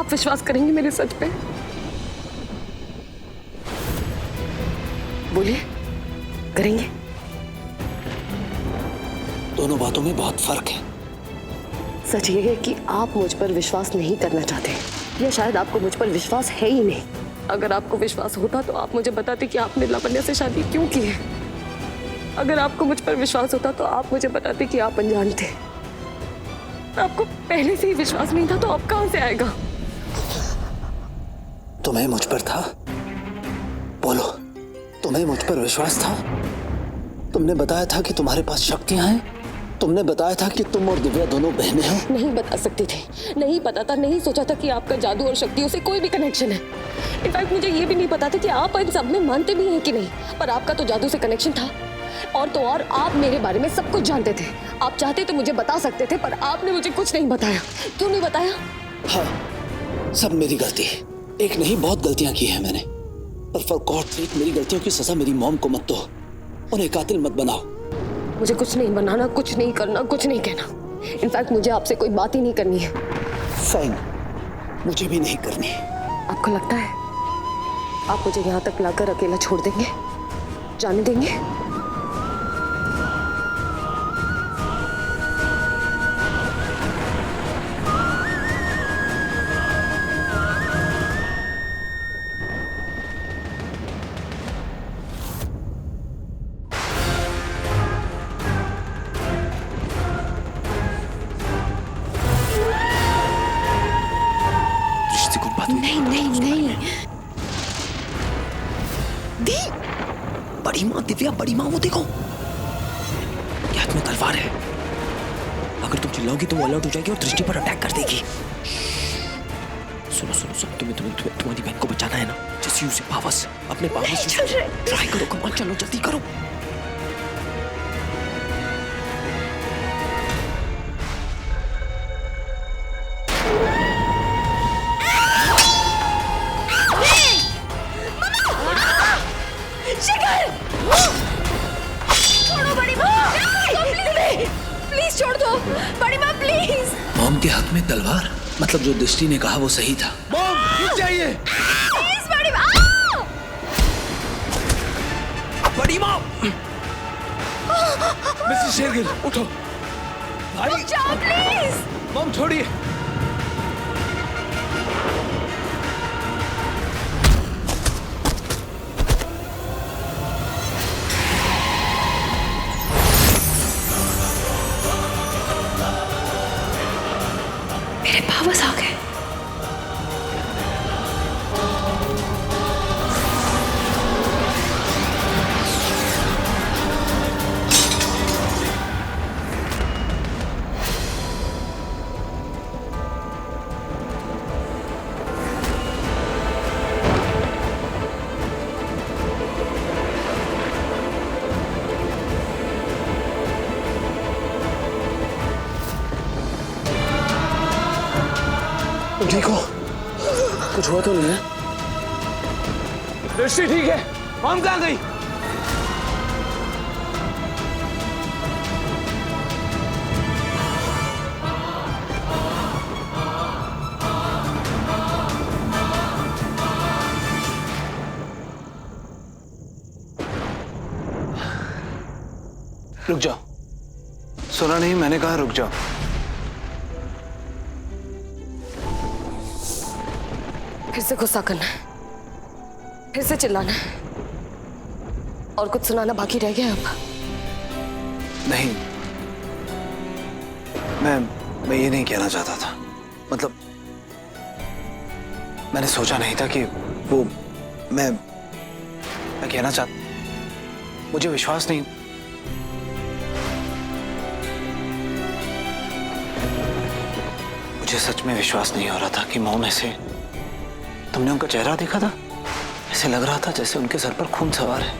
आप विश्वास करेंगे मेरे सच पे? बोलिए, करेंगे? दोनों बातों में बहुत फर्क है। सच ये है कि आप मुझ पर विश्वास नहीं करना चाहते, या शायद आपको मुझ पर विश्वास है ही नहीं। अगर आपको विश्वास होता तो आप मुझे बताते कि आपने लावण्या से शादी क्यों की है। अगर आपको मुझ पर विश्वास होता तो आप मुझे बताते कि आप अनजान थे। आपको पहले से ही विश्वास नहीं था तो अब कहां से आएगा? तुम्हें मुझ पर था? बोलो, तुम्हें मुझ पर विश्वास था? तुमने बताया था कि तुम्हारे पास शक्तियां हैं। तुमने बताया था कि तुम और दिव्या दोनों बहनें हो। नहीं बता सकते थे, नहीं पता था, नहीं सोचा था कि आपका जादू और शक्तियों से कोई भी कनेक्शन है। इनफैक्ट मुझे ये भी नहीं पता था कि आप इन सब में मानते भी हैं कि नहीं, पर आपका तो जादू से कनेक्शन था। और तो और आप मेरे बारे में सब कुछ जानते थे। आप चाहते तो मुझे बता सकते थे, पर आपने मुझे कुछ नहीं बताया। क्यों नहीं बताया? हाँ, सब मेरी गलती है। एक नहीं, बहुत गलतियां की है मैंने। पर फॉर गॉड सेक मेरी गलतियों की सजा मेरी मॉम को मत दो। उन्हें कातिल मत बनाओ। मुझे कुछ नहीं बनाना, कुछ नहीं करना, कुछ नहीं कहना। इनफैक्ट मुझे आपसे कोई बात ही नहीं करनी है। फाइन, मुझे भी नहीं करनी। आपको लगता है आप मुझे यहाँ तक लाकर अकेला छोड़ देंगे, जाने देंगे? नहीं नहीं नहीं दी, बड़ी माँ दिव्या, बड़ी माँ वो देखो, ये हाथ में तलवार है। अगर तुम चिल्लाओगी तो वो अलर्ट हो जाएगी और दृष्टि पर अटैक कर देगी। सुनो सुनो सुनो, तुम्हारी बहन को बचाना है ना? जस्ट यूज योर पावर्स, अपने पावर्स ट्राई करो। कमाल, चलो जल्दी करो। छोड़ो बड़ी माँ, प्लीज छोड़ दो बड़ी माँ, प्लीज। मॉम के हाथ में तलवार, मतलब जो दृष्टि ने कहा वो सही था। मॉम, रुक जाइए। प्लीज बड़ी माँ। बड़ी माँ, मिस्टर शेरगिल, उठो। भाई, रुक जाओ प्लीज। मॉम छोड़िए। मेरे पावर्स आ गए। ठीक हो? कुछ हुआ तो नहीं है? दृष्टि ठीक है। मॉम कहाँ गई? रुक जाओ। सुना नहीं? मैंने कहा रुक जाओ। फिर से गुस्सा करना है, फिर से चिल्लाना है, और कुछ सुनाना बाकी रह गया अब? नहीं, मैं ये नहीं कहना चाहता था। मतलब मैंने सोचा नहीं था कि वो मैं कहना चाहता, मुझे विश्वास नहीं। मुझे सच में विश्वास नहीं हो रहा था कि मॉम ऐसे। तुमने उनका चेहरा देखा था? ऐसे लग रहा था जैसे उनके सर पर खून सवार है।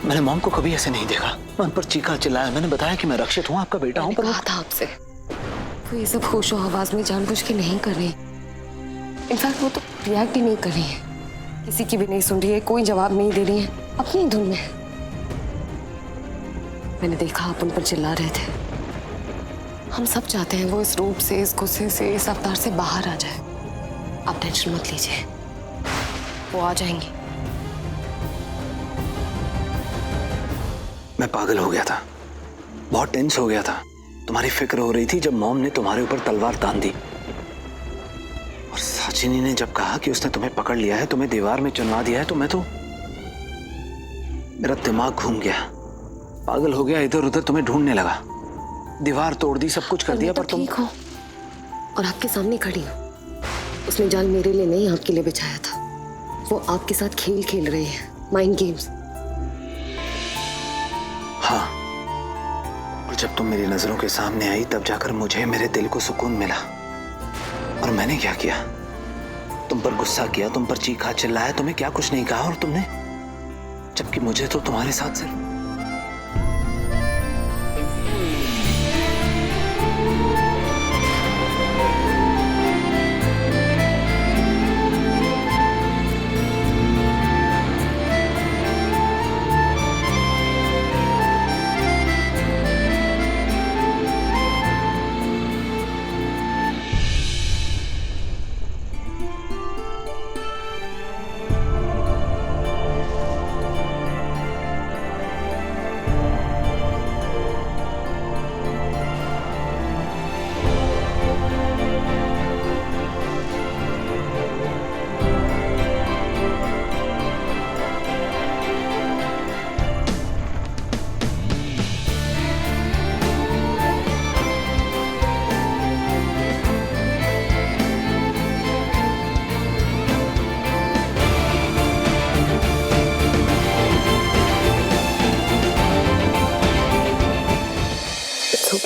मैंने मॉम को कभी ऐसे नहीं देखा। मैं उन पर चीखा चिल्लाया, मैंने बताया कि मैं रक्षित हूँ, आपका बेटा हूँ। पर कहा था आपसे वो ये सब होशो आवाज में जानबूझ के नहीं कर रही। इनफैक्ट वो तो रिएक्ट ही नहीं कर रही है, किसी की भी नहीं सुन रही है, कोई जवाब नहीं दे रही है, अपनी ही धुन में। मैंने देखा आप उन पर चिल्ला रहे थे। हम सब चाहते हैं वो इस रूप से, इस गुस्से से, इस अवतार से बाहर आ जाए, आप टेंशन मत लीजिए, वो आ जाएंगे। मैं पागल हो गया था, बहुत टेंस हो गया था। तुम्हारी फिक्र हो रही थी जब मॉम ने तुम्हारे ऊपर तलवार तान दी, और साचिनी ने जब कहा कि उसने तुम्हें पकड़ लिया है, तुम्हें दीवार में चुनवा दिया है, तो मेरा दिमाग घूम गया, पागल हो गया, इधर उधर तुम्हें ढूंढने लगा। दीवार तोड़ दी, सब कुछ कर दिया, पर तुम ठीक हो और आपके सामने खड़ी हो। उसने जाल मेरे लिए नहीं, आपके लिए बिछाया था। वो आपके साथ खेल खेल रहे हैं, माइंड गेम्स। हाँ, और जब तुम मेरी नजरों के सामने आई तब जाकर मुझे मेरे दिल को सुकून मिला। और मैंने क्या किया? तुम पर गुस्सा किया, तुम पर चीखा चिल्लाया, तुम्हें क्या कुछ नहीं कहा, और तुमने, जबकि मुझे तो तुम्हारे साथ सिर्फ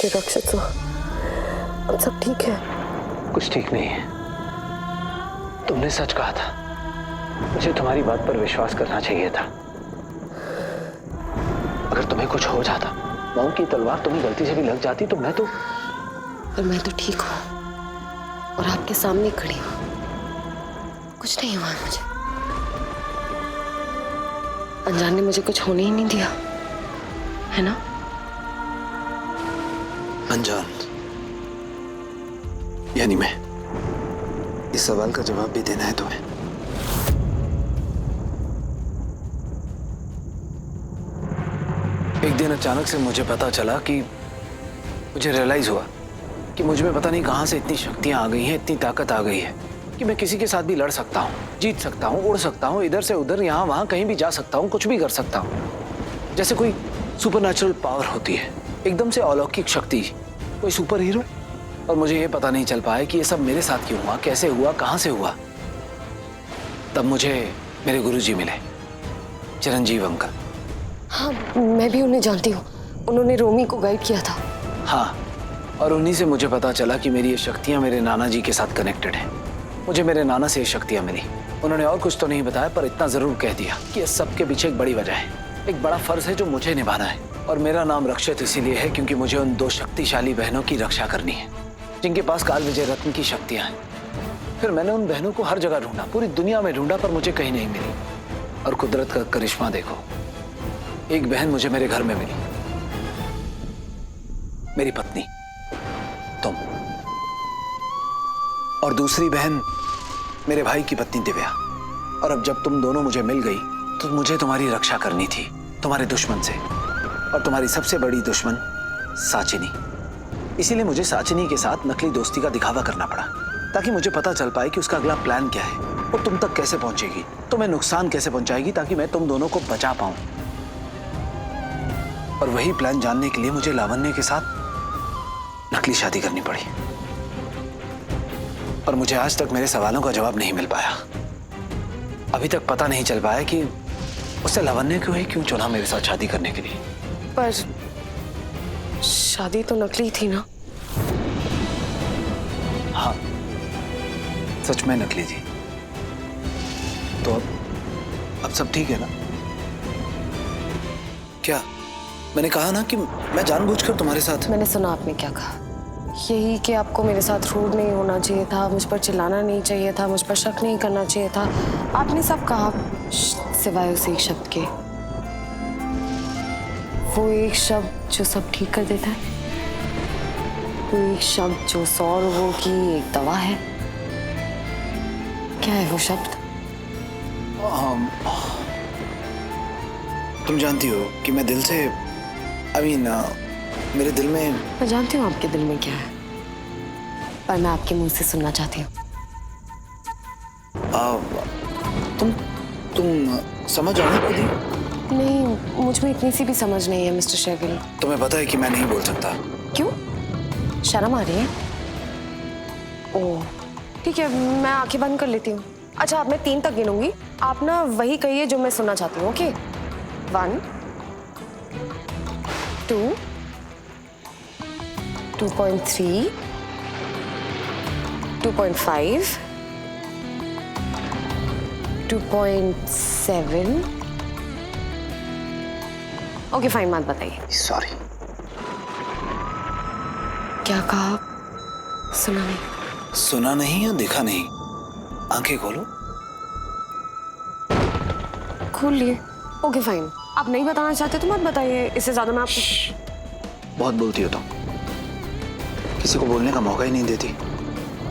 रक्षित सो, अब सब ठीक है। कुछ ठीक नहीं है। तुमने सच कहा था, मुझे तुम्हारी बात पर विश्वास करना चाहिए था। अगर तुम्हें कुछ हो जाता, मॉम की तलवार तुम्हें गलती से भी लग जाती, तो मैं तो पर मैं तो ठीक हूँ और आपके सामने खड़ी हूँ। कुछ नहीं हुआ मुझे। अनजान ने मुझे कुछ होने ही नहीं दिया, है ना? अनजान यानी मैं? इस सवाल का जवाब भी देना है तुम्हें। एक दिन अचानक से मुझे पता चला कि मुझे रियलाइज हुआ कि मुझ में पता नहीं कहां से इतनी शक्तियां आ गई हैं, इतनी ताकत आ गई है कि मैं किसी के साथ भी लड़ सकता हूं, जीत सकता हूं, उड़ सकता हूं, इधर से उधर, यहां वहां, कहीं भी जा सकता हूं, कुछ भी कर सकता हूं। जैसे कोई सुपरनैचुरल पावर होती है, एकदम से अलौकिक शक्ति, कोई सुपर हीरो। और मुझे ये पता नहीं चल पाया कि ये सब मेरे साथ क्यों हुआ, कैसे हुआ, कहां से हुआ। तब मुझे मेरे गुरुजी मिले, चिरंजीव अंकल। हाँ, मैं भी उन्हें जानती हूँ। उन्होंने रोमी को गाइड किया था। हाँ, और उन्हीं से मुझे पता चला कि मेरी ये शक्तियां मेरे नाना जी के साथ कनेक्टेड हैं। मुझे मेरे नाना से ये शक्तियां मिली। उन्होंने और कुछ तो नहीं बताया, पर इतना जरूर कह दिया कि इस सब के पीछे एक बड़ी वजह है, एक बड़ा फर्ज है जो मुझे निभाना है। और मेरा नाम रक्षित इसीलिए है क्योंकि मुझे उन दो शक्तिशाली बहनों की रक्षा करनी है जिनके पास काल विजय रत्न की शक्तियां हैं। फिर मैंने उन बहनों को हर जगह ढूंढा, पूरी दुनिया में ढूंढा, पर मुझे कहीं नहीं मिली। और कुदरत का करिश्मा देखो, एक बहन मुझे मेरे घर में मिली, मेरी पत्नी तुम, और दूसरी बहन मेरे भाई की पत्नी दिव्या। और अब जब तुम दोनों मुझे मिल गई तो मुझे तुम्हारी रक्षा करनी थी तुम्हारे दुश्मन से, और तुम्हारी सबसे बड़ी दुश्मन साचिनी। इसीलिए मुझे साचिनी के साथ नकली दोस्ती का दिखावा करना पड़ा, ताकि मुझे पता चल पाए कि उसका अगला प्लान क्या है, वो तुम तक कैसे पहुंचेगी, तुम्हें नुकसान कैसे पहुंचाएगी, ताकि मैं तुम दोनों को बचा पाऊं। और वही प्लान जानने के लिए मुझे लावण्य के साथ नकली शादी करनी पड़ी। और मुझे आज तक मेरे सवालों का जवाब नहीं मिल पाया। अभी तक पता नहीं चल पाया कि उससे लावण्य को ही क्यों चुना मेरे साथ शादी करने के लिए। पर शादी तो नकली थी ना? हाँ, सच में नकली थी। तो अब सब ठीक है ना? क्या मैंने कहा ना कि मैं जानबूझकर तुम्हारे साथ। मैंने सुना आपने क्या कहा, यही कि आपको मेरे साथ रूड नहीं होना चाहिए था, मुझ पर चिल्लाना नहीं चाहिए था, मुझ पर शक नहीं करना चाहिए था। आपने सब कहा सिवाय उस एक शब्द के, वो एक शब्द जो सब ठीक कर देता है, वो एक शब्द जो 100 रोगों की एक दवा है। क्या है वो शब्द? तुम जानती हो कि मैं दिल से मेरे दिल में मैं जानती हूँ आपके दिल में क्या है, पर मैं आपके मुंह से सुनना चाहती हूँ। तुम समझ आओ खुद ही। नहीं, मुझ में इतनी सी भी समझ नहीं है मिस्टर शेगिल। तुम्हें पता है कि मैं नहीं बोल सकता। क्यों? शर्म आ रही है? ओह ठीक है, मैं आंखें बंद कर लेती हूँ। अच्छा, अब मैं 3 तक गिनूंगी, आप ना वही कहिए जो मैं सुनना चाहती हूँ। ओके, 1 2 2.3 2.5 2.7। ओके फाइन, मत बताइए। सॉरी। क्या कहा? सुना नहीं। सुना नहीं या देखा नहीं? आंखें खोलो। खोल लिए। ओके फाइन, आप नहीं बताना चाहते तो मत बताइए, इससे ज्यादा मैं आपको। बहुत बोलती हो तुम, किसी को बोलने का मौका ही नहीं देती।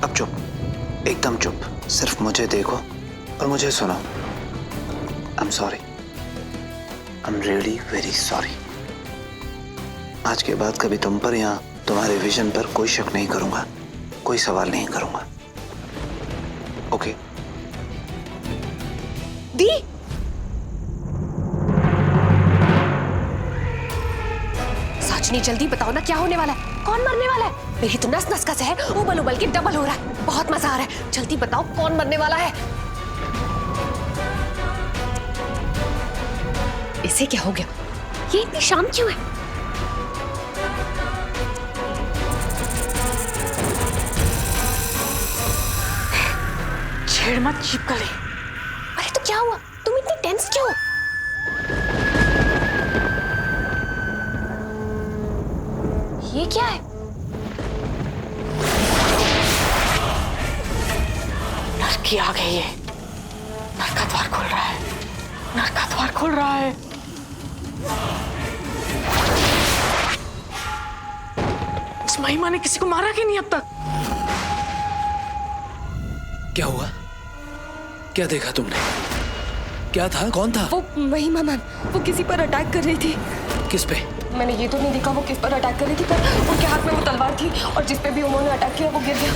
अब चुप, एकदम चुप, सिर्फ मुझे देखो और मुझे सुनो। I am sorry, I am really very sorry. आज के बाद कभी तुम पर या तुम्हारे विजन पर कोई शक नहीं करूंगा, कोई सवाल नहीं करूंगा। ओके? दी, सचनी जल्दी बताओ ना, क्या होने वाला है? कौन मरने वाला है? मेरी तो नस नस का जहर उबल उबल के डबल हो रहा है। बहुत मजा आ रहा है, जल्दी बताओ कौन मरने वाला है? इसे क्या हो गया? ये इतनी शाम क्यों है? छेड़ मत, चिपका ले। अरे तो क्या हुआ? तुम इतनी टेंस क्यों? ये क्या है? नर की आ गई है। नर का द्वार खुल रहा है। नर का द्वार खुल रहा है। इस महिमा ने किसी को मारा कि नहीं अब तक? क्या हुआ? क्या देखा तुमने? क्या था? कौन था? वो महिमा मैम, वो किसी पर अटैक कर रही थी। किस पे? मैंने ये तो नहीं देखा वो किस पर अटैक कर रही थी, पर उनके हाथ में वो तलवार थी और जिस पे भी उन्होंने अटैक किया वो गिर गया।